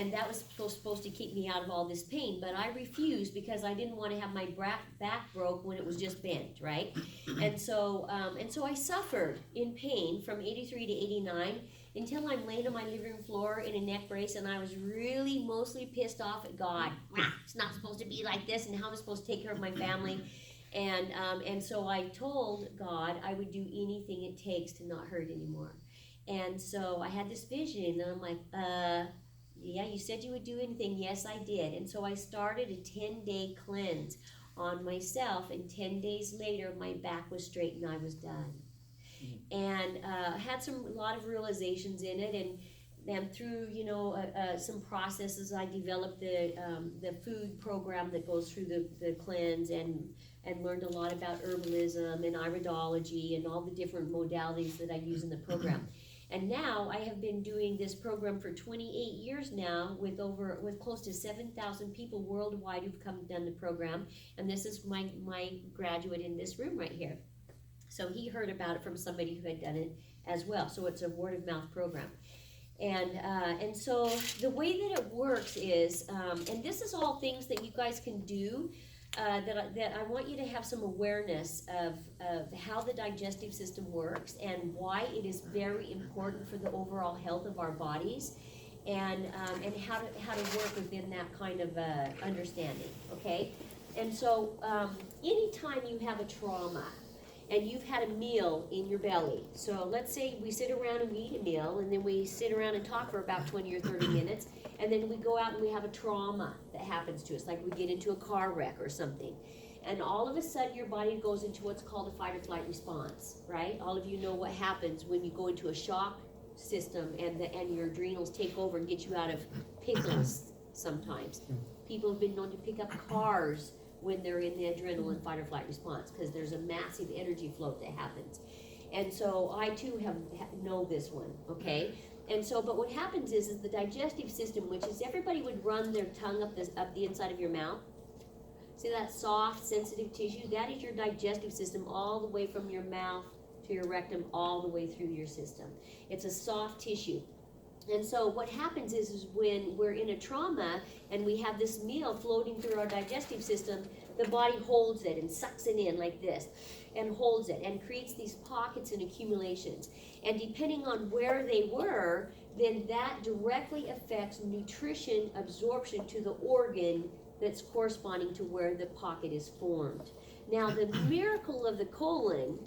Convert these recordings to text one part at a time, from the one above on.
and that was supposed to keep me out of all this pain, but I refused because I didn't want to have my back broke when it was just bent, right? And so I suffered in pain from 83 to 89 until I'm laying on my living room floor in a neck brace, and I was really mostly pissed off at God. It's not supposed to be like this, and how am I supposed to take care of my family? And so I told God I would do anything it takes to not hurt anymore. And so I had this vision, and I'm like, yeah, you said you would do anything. Yes, I did. And so I started a 10-day cleanse on myself, and 10 days later, my back was straight and I was done. And had a lot of realizations in it, and through some processes, I developed the food program that goes through the cleanse, and learned a lot about herbalism and iridology and all the different modalities that I use in the program. And now I have been doing this program for 28 years now, with close to 7,000 people worldwide who've come and done the program. And this is my graduate in this room right here. So he heard about it from somebody who had done it as well. So it's a word of mouth program. And so the way that it works is, and this is all things that you guys can do, that I want you to have some awareness of how the digestive system works and why it is very important for the overall health of our bodies, and how to work within that kind of understanding, okay? And so anytime you have a trauma, and you've had a meal in your belly. So let's say we sit around and we eat a meal, and then we sit around and talk for about 20 or 30 minutes, and then we go out and we have a trauma that happens to us, like we get into a car wreck or something. And all of a sudden your body goes into what's called a fight or flight response, right? All of you know what happens when you go into a shock system and your adrenals take over and get you out of pickles sometimes. People have been known to pick up cars when they're in the adrenaline fight or flight response, because there's a massive energy float that happens. And so I too know this one, okay? And so, but what happens is the digestive system, which is, everybody would run their tongue up the inside of your mouth. See that soft, sensitive tissue? That is your digestive system, all the way from your mouth to your rectum, all the way through your system. It's a soft tissue. And so what happens is when we're in a trauma and we have this meal floating through our digestive system, the body holds it and sucks it in like this, and holds it and creates these pockets and accumulations. And depending on where they were, then that directly affects nutrition absorption to the organ that's corresponding to where the pocket is formed. Now, the miracle of the colon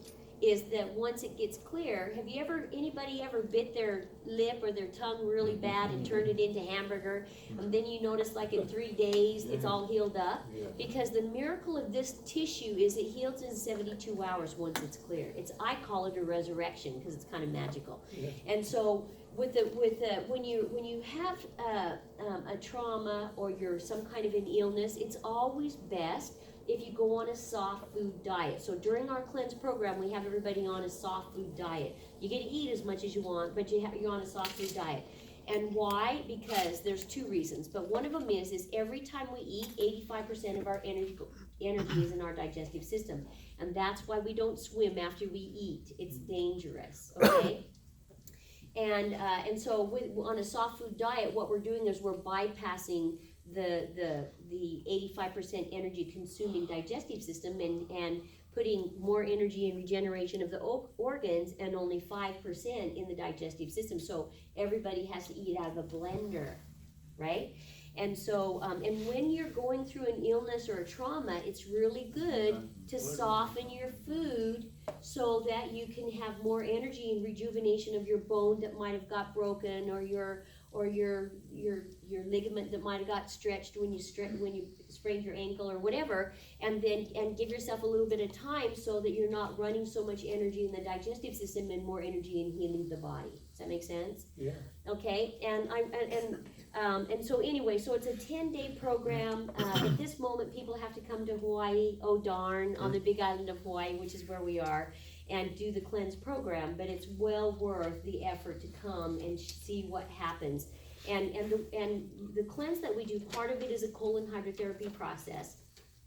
is that once it gets clear, anybody ever bit their lip or their tongue really bad and turned it into hamburger, and then you notice like in 3 days it's all healed up? Because the miracle of this tissue is it heals in 72 hours once it's clear. I call it a resurrection because it's kind of magical. And so when you have a trauma or you're some kind of an illness, it's always best if you go on a soft food diet. So during our cleanse program, we have everybody on a soft food diet. You get to eat as much as you want, but you're on a soft food diet. And why? Because there's 2 reasons. But one of them is every time we eat, 85% of our energy is in our digestive system. And that's why we don't swim after we eat. It's dangerous, okay? And so on a soft food diet, what we're doing is we're bypassing the 85% energy consuming digestive system and putting more energy in regeneration of the organs, and only 5% in the digestive system. So everybody has to eat out of a blender, right? And so, and when you're going through an illness or a trauma, it's really good to soften your food so that you can have more energy and rejuvenation of your bone that might have got broken, or your ligament that might have got stretched when you sprained your ankle or whatever, and give yourself a little bit of time so that you're not running so much energy in the digestive system and more energy in healing the body. Does that make sense? Yeah. Okay, and so anyway, so it's a 10-day program. At this moment, people have to come to Hawaii, oh darn, on the big island of Hawaii, which is where we are, and do the cleanse program. But it's well worth the effort to come and see what happens. And the cleanse that we do, part of it is a colon hydrotherapy process,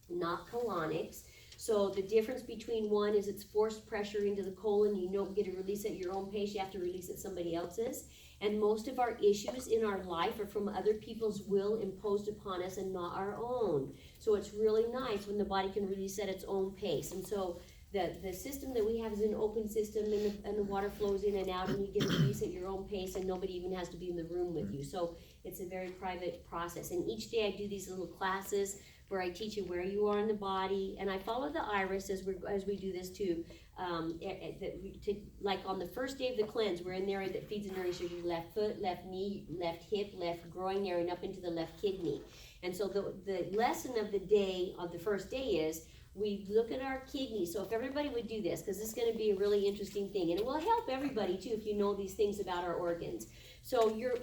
not colonics. So the difference between one is it's forced pressure into the colon. You don't get to release it at your own pace. You have to release it somebody else's. And most of our issues in our life are from other people's will imposed upon us and not our own. So it's really nice when the body can really set its own pace. And so the system that we have is an open system, and the water flows in and out, and you get to release at your own pace, and nobody even has to be in the room with you. So it's a very private process. And each day I do these little classes where I teach you where you are in the body, and I follow the iris as we do this too. Like on the first day of the cleanse, we're in the area that feeds and nourishes your left foot, left knee, left hip, left groin area, and up into the left kidney. And so the lesson of the day, of the first day, is we look at our kidneys. So if everybody would do this, because this is going to be a really interesting thing, and it will help everybody too if you know these things about our organs. So your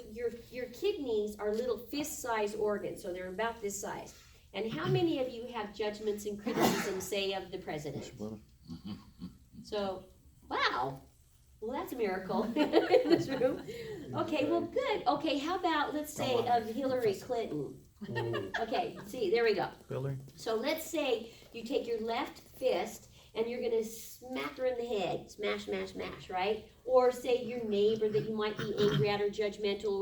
kidneys are little fist-sized organs, so they're about this size. And how many of you have judgments and criticisms, say, of the president? So, wow. Well, that's a miracle in this room. Okay, well, good. Okay, how about, let's say, of Hillary Clinton? Okay, see, there we go. Hillary? So let's say you take your left fist and you're going to smack her in the head. Smash, smash, smash, right? Or say your neighbor that you might be angry at or judgmental,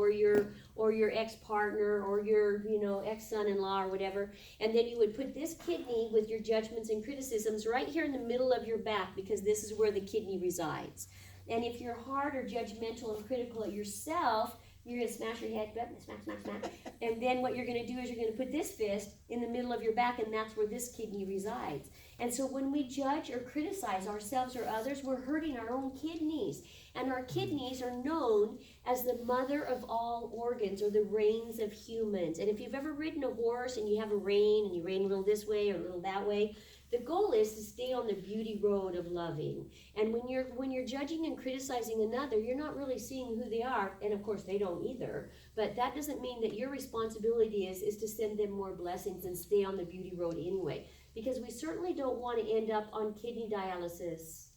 or your ex-partner, or your, ex-son-in-law or whatever. And then you would put this kidney with your judgments and criticisms right here in the middle of your back, because this is where the kidney resides. And if you're hard or judgmental and critical at yourself, you're going to smash your head, smash, smash, smash. And then what you're going to do is you're going to put this fist in the middle of your back, and that's where this kidney resides. And so when we judge or criticize ourselves or others, we're hurting our own kidneys. And our kidneys are known as the mother of all organs, or the reins of humans. And if you've ever ridden a horse and you have a rein, and you rein a little this way or a little that way, the goal is to stay on the beauty road of loving. And when you're judging and criticizing another, you're not really seeing who they are, and of course they don't either. But that doesn't mean that your responsibility is to send them more blessings and stay on the beauty road anyway. Because we certainly don't want to end up on kidney dialysis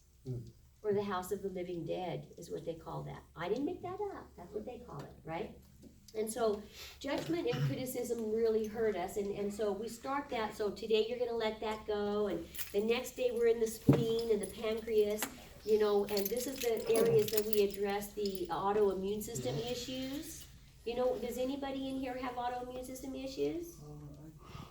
or the house of the living dead, is what they call that. I didn't make that up. That's what they call it, right? And so judgment and criticism really hurt us, and so we start that. So today you're going to let that go, and the next day we're in the spleen and the pancreas, and this is the areas that we address the autoimmune system issues. Does anybody in here have autoimmune system issues?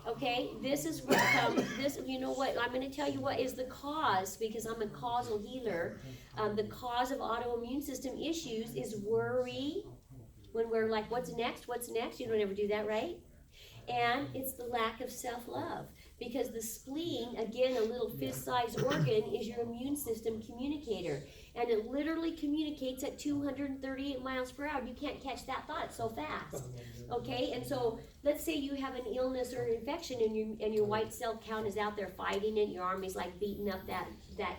Okay, this is what, I'm going to tell you what is the cause, because I'm a causal healer. The cause of autoimmune system issues is worry. When we're like, what's next? You don't ever do that, right? And it's the lack of self-love. Because the spleen, again, a little fist-sized organ, is your immune system communicator. And it literally communicates at 238 miles per hour. You can't catch that thought so fast. Okay? And so let's say you have an illness or an infection, and your white cell count is out there fighting it. Your army's like beating up that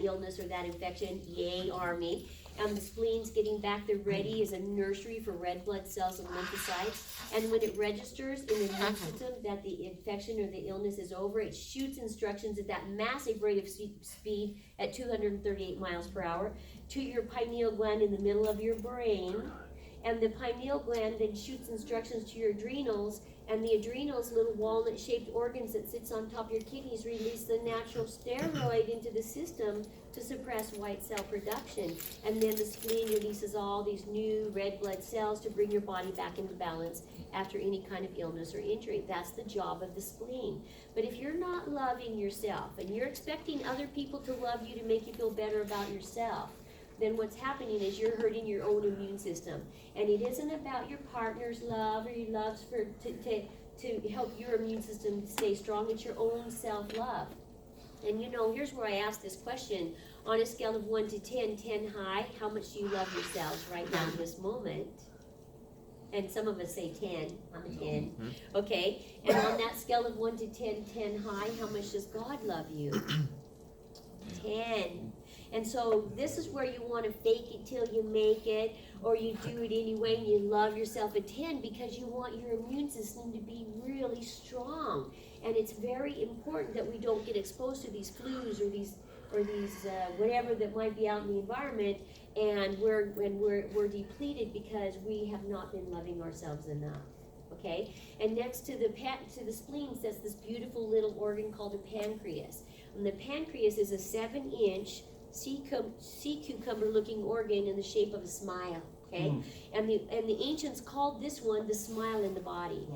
illness or that infection. Yay, army. And the spleen's getting back there ready as a nursery for red blood cells and lymphocytes. And when it registers in the immune system that the infection or the illness is over, it shoots instructions at that massive rate of speed at 238 miles per hour to your pineal gland in the middle of your brain. And the pineal gland then shoots instructions to your adrenals, and the adrenals, little walnut-shaped organs that sits on top of your kidneys, release the natural steroid into the system to suppress white cell production. And then the spleen releases all these new red blood cells to bring your body back into balance after any kind of illness or injury. That's the job of the spleen. But if you're not loving yourself, and you're expecting other people to love you to make you feel better about yourself, then what's happening is you're hurting your own immune system. And it isn't about your partner's love or your loves to help your immune system stay strong. It's your own self-love. And here's where I ask this question. On a scale of 1 to 10, 10 high, how much do you love yourselves right now in this moment? And some of us say 10. I'm a 10. Okay. And on that scale of 1 to 10, 10 high, how much does God love you? 10. And so this is where you want to fake it till you make it, or you do it anyway and you love yourself at 10 because you want your immune system to be really strong. And it's very important that we don't get exposed to these flus or these whatever that might be out in the environment, and we're depleted because we have not been loving ourselves enough. Okay? And next to the spleen sits this beautiful little organ called the pancreas. And the pancreas is a 7-inch sea cucumber looking organ in the shape of a smile. Okay, and the ancients called this one the smile in the body.